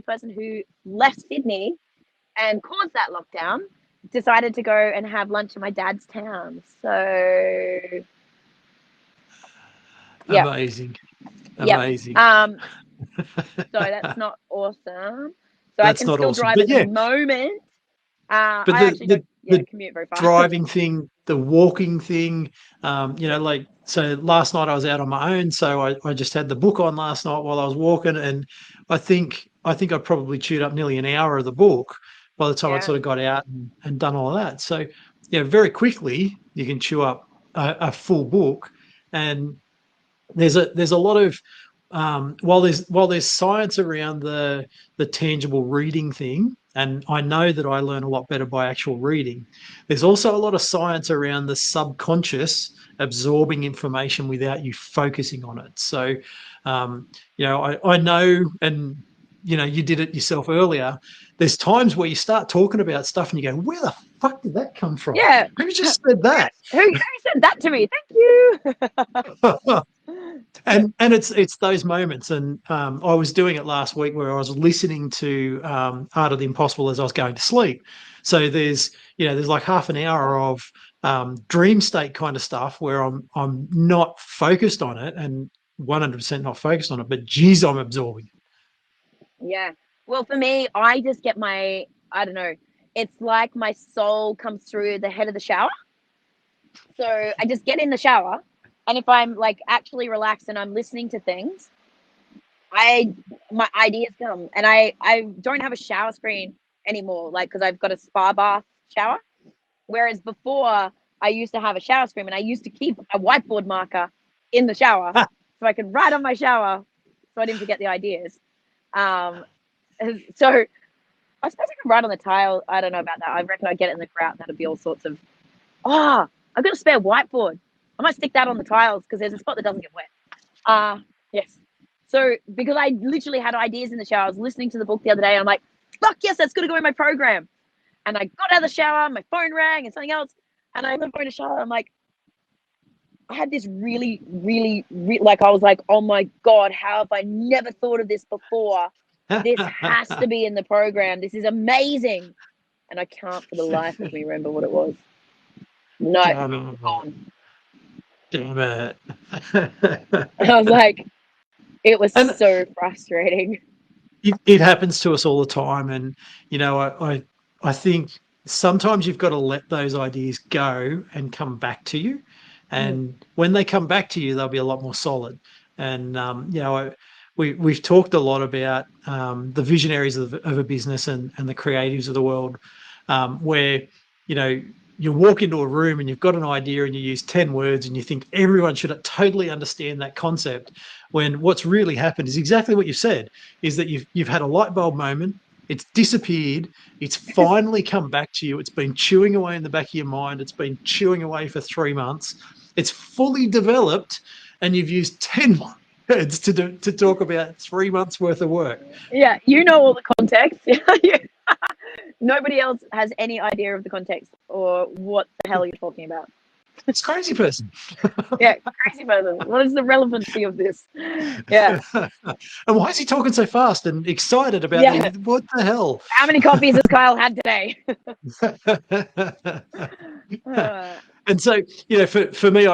person who left Sydney and caused that lockdown decided to go and have lunch in my dad's town. So yeah, Amazing. yeah. Amazing. So that's not awesome. So I That's can not still awesome. drive But at the yeah, moment. but I the actually the don't, the commute very far. driving thing, the walking thing, Yeah, like, so last night I was out on my own, so I just had the book on last night while I was walking, and I think I probably chewed up nearly an hour of the book by the time I yeah, sort of got out and done all of that. So yeah, very quickly you can chew up a full book. And there's a lot of, while there's science around the tangible reading thing, and I know that I learn a lot better by actual reading. There's also a lot of science around the subconscious absorbing information without you focusing on it. So, I know, and you did it yourself earlier. There's times where you start talking about stuff and you go, "Where the fuck did that come from? yeah. Who just said that?" Who said that to me? Thank you. And it's those moments, and I was doing it last week where I was listening to Art of the Impossible as I was going to sleep. So there's like half an hour of dream state kind of stuff where I'm not focused on it, and 100% not focused on it, but geez, I'm absorbing it. Yeah. Well, for me, I just get I don't know, it's like my soul comes through the head of the shower. So I just get in the shower, and if I'm like actually relaxed and I'm listening to things, my ideas come. And I don't have a shower screen anymore, like, because I've got a spa bath shower. Whereas before, I used to have a shower screen, and I used to keep a whiteboard marker in the shower so I could write on my shower so I didn't forget the ideas. Um, so I suppose I can write on the tile. I don't know about that. I reckon I'd get it in the grout. That'd be all sorts of, oh, I've got a spare whiteboard. I might stick that on the tiles because there's a spot that doesn't get wet. Yes. So because I literally had ideas in the shower, I was listening to the book the other day. And I'm like, fuck yes, that's going to go in my program. And I got out of the shower, my phone rang and something else. And I went to shower. I'm like, I had this really, like, I was like, oh my God, how have I never thought of this before? This has to be in the program. This is amazing. And I can't for the life of me remember what it was. No, Damn it. gone. Damn it. I was like, it was And so frustrating. it happens to us all the time. And, you know, I think sometimes you've got to let those ideas go and come back to you. Mm. And when they come back to you, they'll be a lot more solid. And, you know, we've talked a lot about the visionaries of a business and the creatives of the world, where, you know, you walk into a room and you've got an idea and you use 10 words and you think everyone should totally understand that concept, when what's really happened is exactly what you said, is that you've had a light bulb moment, it's disappeared, it's finally come back to you, it's been chewing away in the back of your mind, it's been chewing away for 3 months, it's fully developed, and you've used 10 words to talk about 3 months worth of work. Yeah, you know all the context. Nobody else has any idea of the context or what the hell you're talking about. It's crazy person. Yeah, crazy person. What is the relevancy of this? Yeah, And why is he talking so fast and excited about yeah. this? What the hell? How many coffees has Kyle had today? And so, you know, for me,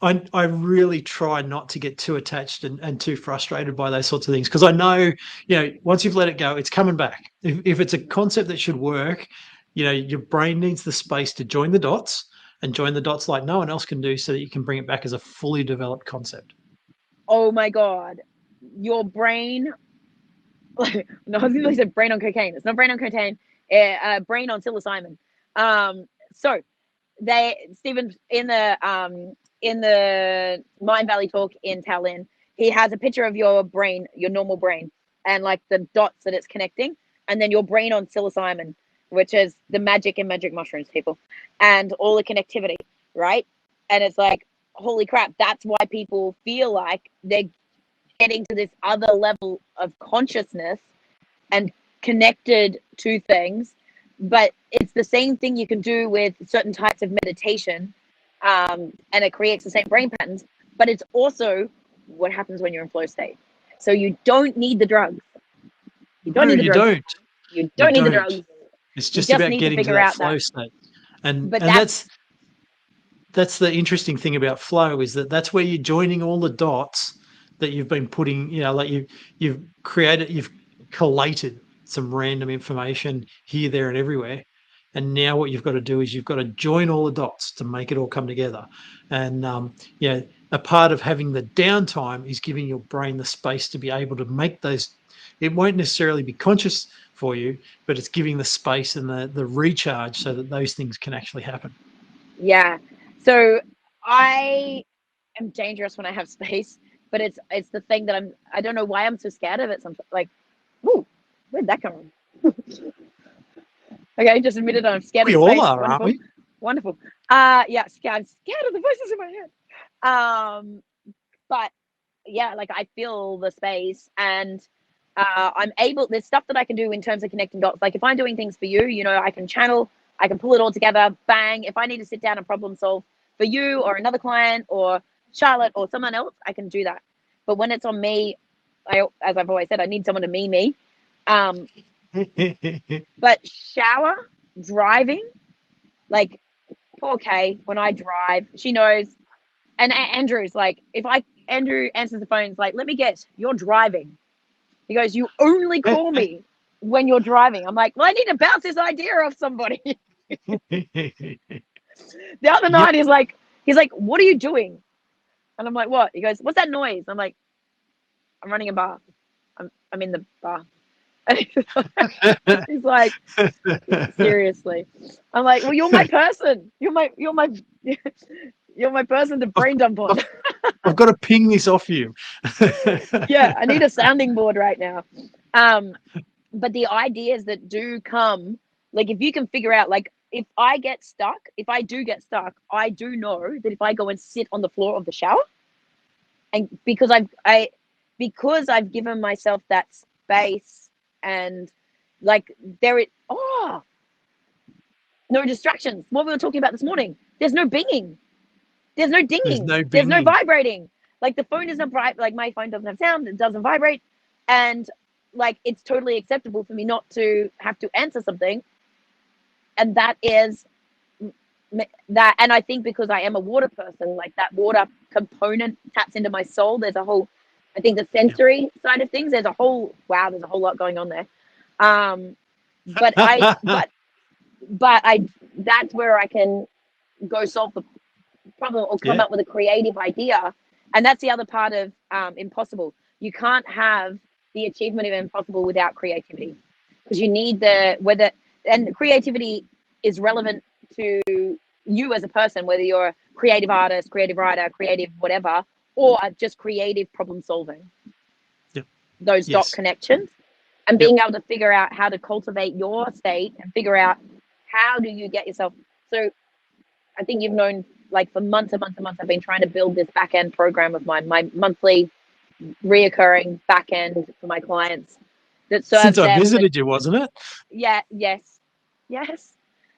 I really try not to get too attached and too frustrated by those sorts of things, because I know, you know, once you've let it go, it's coming back. If it's a concept that should work, you know, your brain needs the space to join the dots and join the dots like no one else can do, so that you can bring it back as a fully developed concept. Oh my God, your brain. No, I was going to say brain on cocaine. It's not brain on cocaine. Brain on psilocybin. So Steven, in the Mind Valley talk in Tallinn, he has a picture of your brain, your normal brain, and like the dots that it's connecting, and then your brain on psilocybin, which is the magic and magic mushrooms, people, and all the connectivity, right? And it's like, holy crap, that's why people feel like they're getting to this other level of consciousness and connected to things. But it's the same thing you can do with certain types of meditation, and it creates the same brain patterns, but it's also what happens when you're in flow state. So you don't need the drugs. You don't No, need the you drugs. don't. You You don't need the don't. drugs. It's You just just about need to getting to figure that out that. flow state. And But and that's the interesting thing about flow, is that that's where you're joining all the dots that you've been putting, you know, like you've collated some random information here, there, and everywhere. And now what you've got to do is you've got to join all the dots to make it all come together. And you know, a part of having the downtime is giving your brain the space to be able to make those. It won't necessarily be conscious for you, but it's giving the space and the recharge so that those things can actually happen. yeah. So I am dangerous when I have space, but it's the thing that I don't know why I'm so scared of it. Sometimes, like, ooh, where'd that come from? Okay, I just admitted I'm scared of We all space. are, aren't Wonderful, we? wonderful. Yeah, I'm scared of the voices in my head. But yeah, like I feel the space, and I'm able. There's stuff that I can do in terms of connecting dots. Like if I'm doing things for you, you know, I can channel, I can pull it all together. Bang! If I need to sit down and problem solve for you or another client or Charlotte or someone else, I can do that. But when it's on me, as I've always said, I need someone to me. Um, but shower, driving, like poor Kay, when I drive, she knows. And Andrew's like, if Andrew answers the phone, it's like, let me guess, you're driving. He goes, you only call me when you're driving. I'm like, well, I need to bounce this idea off somebody. The other Yep. night, he's like, what are you doing? And I'm like, what? He goes, what's that noise? I'm like, I'm running a bar. I'm in the bar. And he's like, seriously. I'm like, well, you're my person. You're my person to brain dump on. I've got to ping this off you. Yeah, I need a sounding board right now. But the ideas that do come, like if you can figure out, like if I do get stuck, I do know that if I go and sit on the floor of the shower, and because I've given myself that space, and like no distractions. What we were talking about this morning. There's no binging. There's no There's dinging. no There's no binging. vibrating. Like the phone isn't bright. Like my phone doesn't have sound. It doesn't vibrate. And like, it's totally acceptable for me not to have to answer something. And that is that. And I think because I am a water person, like that water component taps into my soul. There's a whole, I think the sensory side of things, there's a whole lot going on there. But that's where I can go solve the problem or come Yeah. up with a creative idea. And that's the other part of impossible. You can't have the achievement of impossible without creativity, because you need and creativity is relevant to you as a person, whether you're a creative artist, creative writer, creative whatever, or just creative problem solving. Yep. Those dot Yes. connections, and being able to figure out how to cultivate your state and figure out how do you get yourself. So I think you've known, like, for months and months and months, I've been trying to build this back end program of mine, my monthly reoccurring back end for my clients that serves Since I them. visited you, wasn't it? Yeah, yes,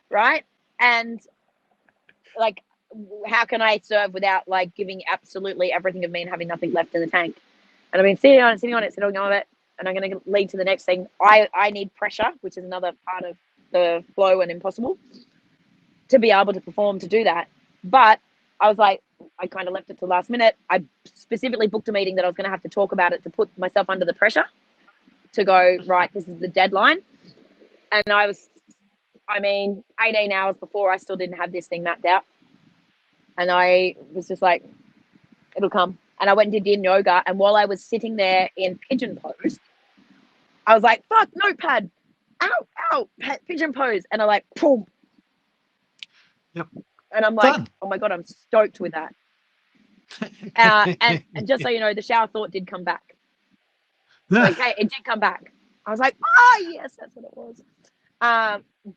right. And like, how can I serve without like giving absolutely everything of me and having nothing left in the tank? And I've been sitting on it, and I'm going to lead to the next thing. I need pressure, which is another part of the flow and impossible, to be able to perform, to do that. But I was like, I kind of left it to the last minute. I specifically booked a meeting that I was going to have to talk about it, to put myself under the pressure to go, right, this is the deadline. And 18 hours before, I still didn't have this thing mapped out. And I was just like, it'll come. And I went and did yoga. And while I was sitting there in pigeon pose, I was like, fuck, notepad. Ow, pigeon pose. And I like, boom. Yep. And I'm like, Done. oh my God, I'm stoked with that. And just so you know, the shower thought did come back. Okay, it did come back. I was like, yes, that's what it was.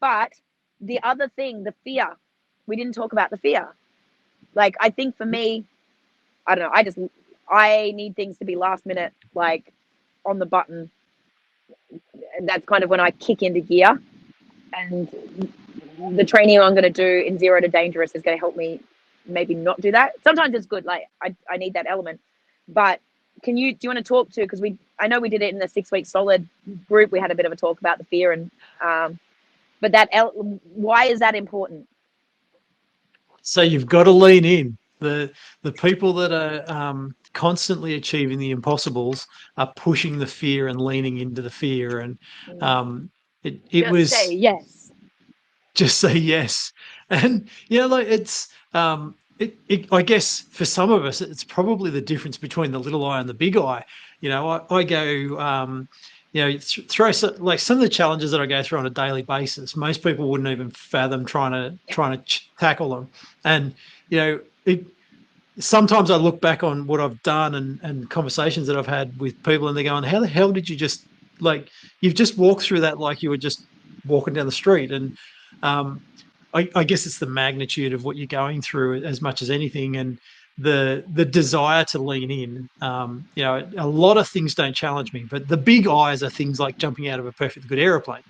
But the other thing, the fear, we didn't talk about the fear. Like, I think for me, I don't know, I need things to be last minute, like on the button. And that's kind of when I kick into gear. And the training I'm going to do in Zero to Dangerous is going to help me maybe not do that. Sometimes it's good. Like, I need that element. But do you want to talk to, because I know we did it in the 6-week solid group. We had a bit of a talk about the fear, and but why is that important? So you've got to lean in. The people that are constantly achieving the impossibles are pushing the fear and leaning into the fear. And it was say yes. Just say yes. And like it's I guess for some of us it's probably the difference between the little eye and the big eye. I go throw like some of the challenges that I go through on a daily basis, most people wouldn't even fathom trying to tackle them. And sometimes I look back on what I've done and conversations that I've had with people, and they're going, how the hell did you just, like, you've just walked through that like you were just walking down the street. And I guess it's the magnitude of what you're going through as much as anything, and the desire to lean in. A lot of things don't challenge me, but the big eyes are things like jumping out of a perfectly good aeroplane.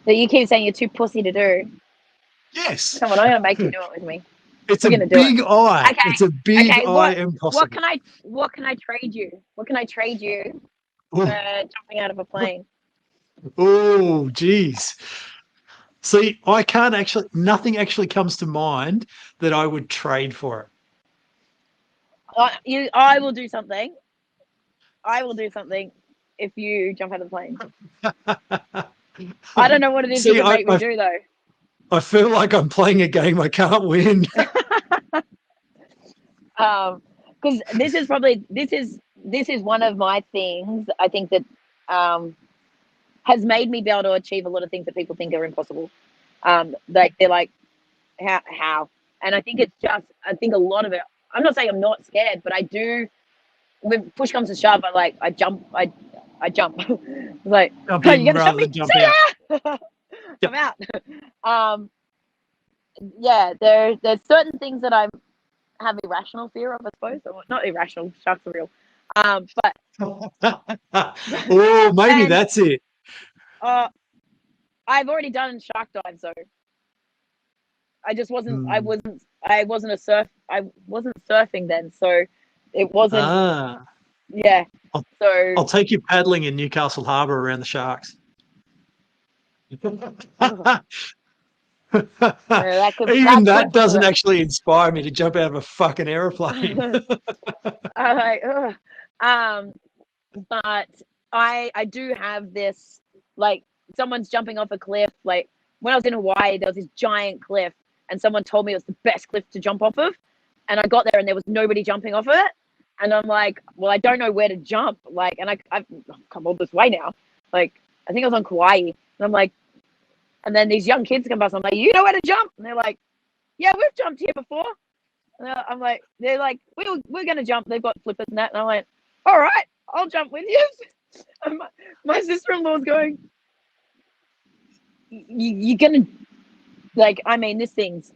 So you keep saying you're too pussy to do. Yes. Come on, I'm gonna make you do it with me. It's We're a gonna do big it. eye. Okay. It's a big Okay. eye impossible. What can I trade you? What can I trade you for jumping out of a plane? Oh, geez. See, nothing actually comes to mind that I would trade for it. I will do something. I will do something if you jump out of the plane. I don't know what it is you can make me do, though. I feel like I'm playing a game I can't win. Because this is one of my things, I think, that has made me be able to achieve a lot of things that people think are impossible. Like, they're like, how? And I think I think a lot of it, I'm not saying I'm not scared, but I do, when push comes to shove, I jump. Like, Jump you're in gonna rather than jump out. I'm out. Yeah, there's certain things that I have irrational fear of, I suppose. Or not irrational, sharks are real. But oh, maybe that's it. I've already done shark dives, though. I just wasn't. I wasn't I wasn't surfing then, so it wasn't. Yeah. I'll, So I'll take you paddling in Newcastle Harbour around the sharks. Even that doesn't actually inspire me to jump out of a fucking aeroplane. I'm like, ugh. But I do have this, like, someone's jumping off a cliff. Like, when I was in Hawaii, there was this giant cliff, and someone told me it was the best cliff to jump off of. And I got there, and there was nobody jumping off of it. And I'm like, well, I don't know where to jump. Like, and I've come all this way now. Like, I think I was on Kauai, and I'm like, and then these young kids come by, so I'm like, you know where to jump? And they're like, yeah, we've jumped here before. And I'm like, they're like, we're gonna jump. They've got flippers and that, and I'm like, all right, I'll jump with you. And my sister-in-law's going, you're gonna, like, I mean, this thing's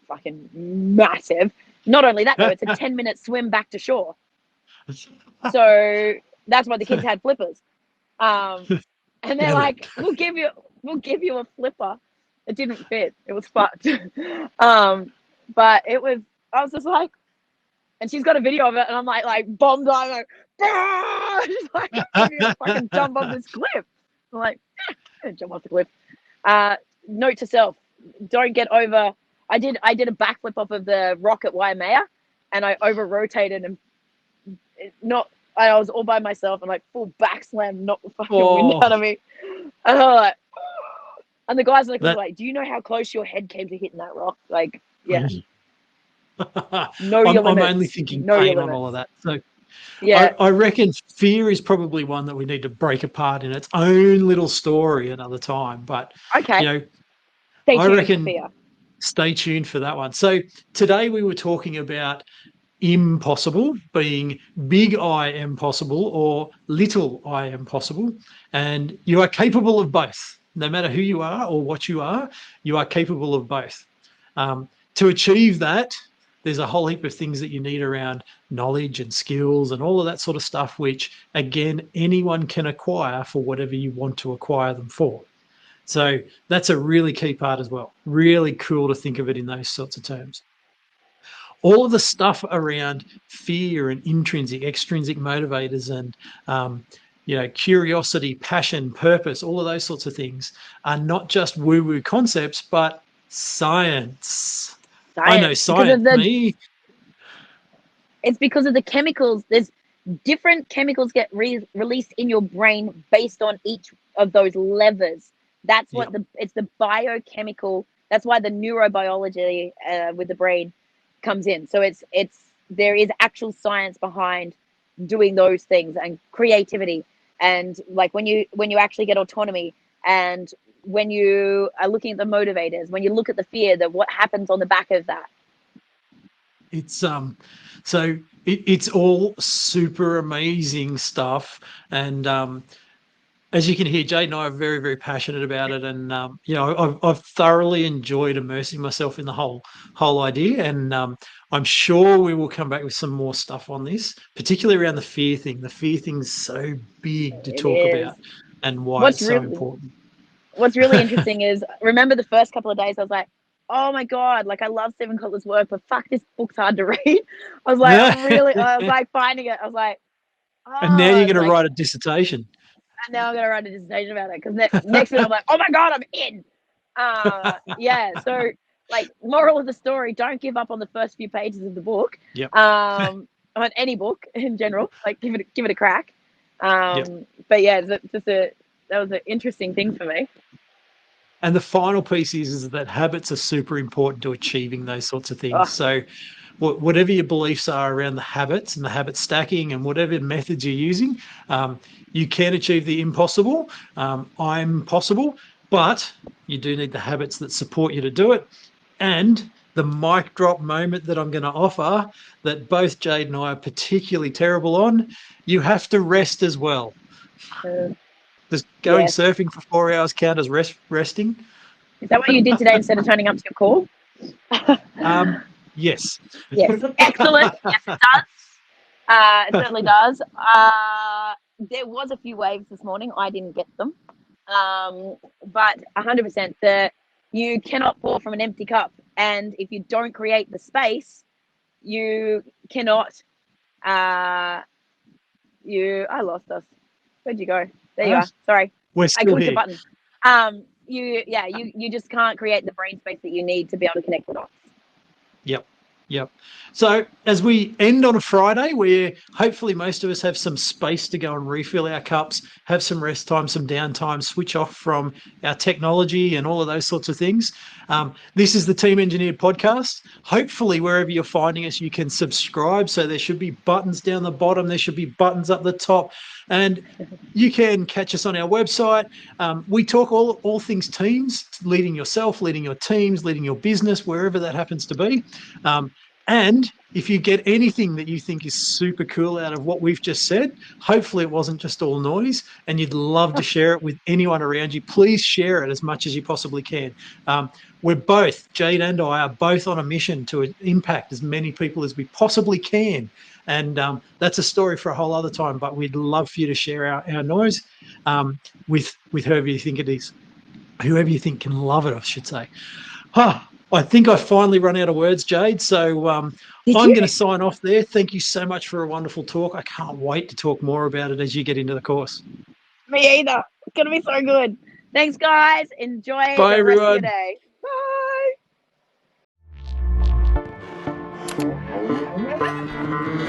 fucking massive. Not only that, though, it's a 10-minute swim back to shore. So that's why the kids had flippers. And they're like, we'll give you a flipper. It didn't fit. It was fucked. But it was, I was just like, and she's got a video of it, and I'm like bombed. I'm like, she's like, I'm gonna fucking jump off this cliff. I'm like, jump off the cliff. Note to self: don't get over. I did a backflip off of the rock at Waimea, and I over rotated and I was all by myself and like full back slam, knocked the fucking wind out of me. And I'm like, and the guys like, do you know how close your head came to hitting that rock? Like, yeah. I'm only thinking pain on all of that. So yeah, I reckon fear is probably one that we need to break apart in its own little story another time. But okay, you know, I reckon stay tuned for that one. So today we were talking about impossible being big I am possible or little I am possible, and you are capable of both. No matter who you are or what you are capable of both. To achieve that, there's a whole heap of things that you need around knowledge and skills and all of that sort of stuff, which, again, anyone can acquire for whatever you want to acquire them for. So that's a really key part as well. Really cool to think of it in those sorts of terms. All of the stuff around fear and intrinsic, extrinsic motivators and, curiosity, passion, purpose, all of those sorts of things are not just woo-woo concepts, but science. I know science. It's because of the chemicals. There's different chemicals get released in your brain based on each of those levers. That's what it's the biochemical. That's why the neurobiology with the brain comes in. So there is actual science behind doing those things and creativity. And like when you actually get autonomy, and when you are looking at the motivators, when you look at the fear, that what happens on the back of that. It's it's all super amazing stuff, and as you can hear, Jade and I are very, very passionate about it, and I've thoroughly enjoyed immersing myself in the whole idea, and I'm sure we will come back with some more stuff on this, particularly around the fear thing. The fear thing's so big to talk about, and why it's so important. What's really interesting is, remember the first couple of days, I was like, oh my God, like I love Steven Kotler's work, but fuck, this book's hard to read. I was like, I was like finding it. I was like, and now you're going to write a dissertation. And now I'm going to write a dissertation about it, because next minute I'm like, oh my God, I'm in. So like, moral of the story, don't give up on the first few pages of the book. Yep. On any book in general, like give it a crack. But yeah, that was an interesting thing for me. And the final piece is that habits are super important to achieving those sorts of things. So whatever your beliefs are around the habits and the habit stacking and whatever methods you're using, you can achieve the impossible. I'm possible, but you do need the habits that support you to do it. And the mic drop moment that I'm going to offer, that both Jade and I are particularly terrible on, you have to rest as well. Does going surfing for 4 hours count as resting? Is that what you did today instead of turning up to your call? Yes. Yes. Excellent. Yes, it does. It certainly does. There was a few waves this morning. I didn't get them. But 100%, you cannot pour from an empty cup. And if you don't create the space, you cannot, I lost us. Where'd you go? There you are. Sorry. We're I still clicked a here. button. You just can't create the brain space that you need to be able to connect the dots. Yep. So as we end on a Friday, where hopefully most of us have some space to go and refill our cups, have some rest time, some downtime, switch off from our technology and all of those sorts of things. This is the Team Engineered podcast. Hopefully, wherever you're finding us, you can subscribe. So there should be buttons down the bottom. There should be buttons up the top. And you can catch us on our website. We talk all things teams, leading yourself, leading your teams, leading your business, wherever that happens to be. And if you get anything that you think is super cool out of what we've just said, hopefully it wasn't just all noise and you'd love to share it with anyone around you, please share it as much as you possibly can. We're both, Jade and I, are both on a mission to impact as many people as we possibly can. And that's a story for a whole other time, but we'd love for you to share our noise with whoever you think it is, whoever you think can love it, I should say. I think I finally run out of words, Jade. So I'm going to sign off there. Thank you so much for a wonderful talk. I can't wait to talk more about it as you get into the course. Me either. It's going to be so good. Thanks, guys. Enjoy Bye, the rest of your everyone. day. Bye.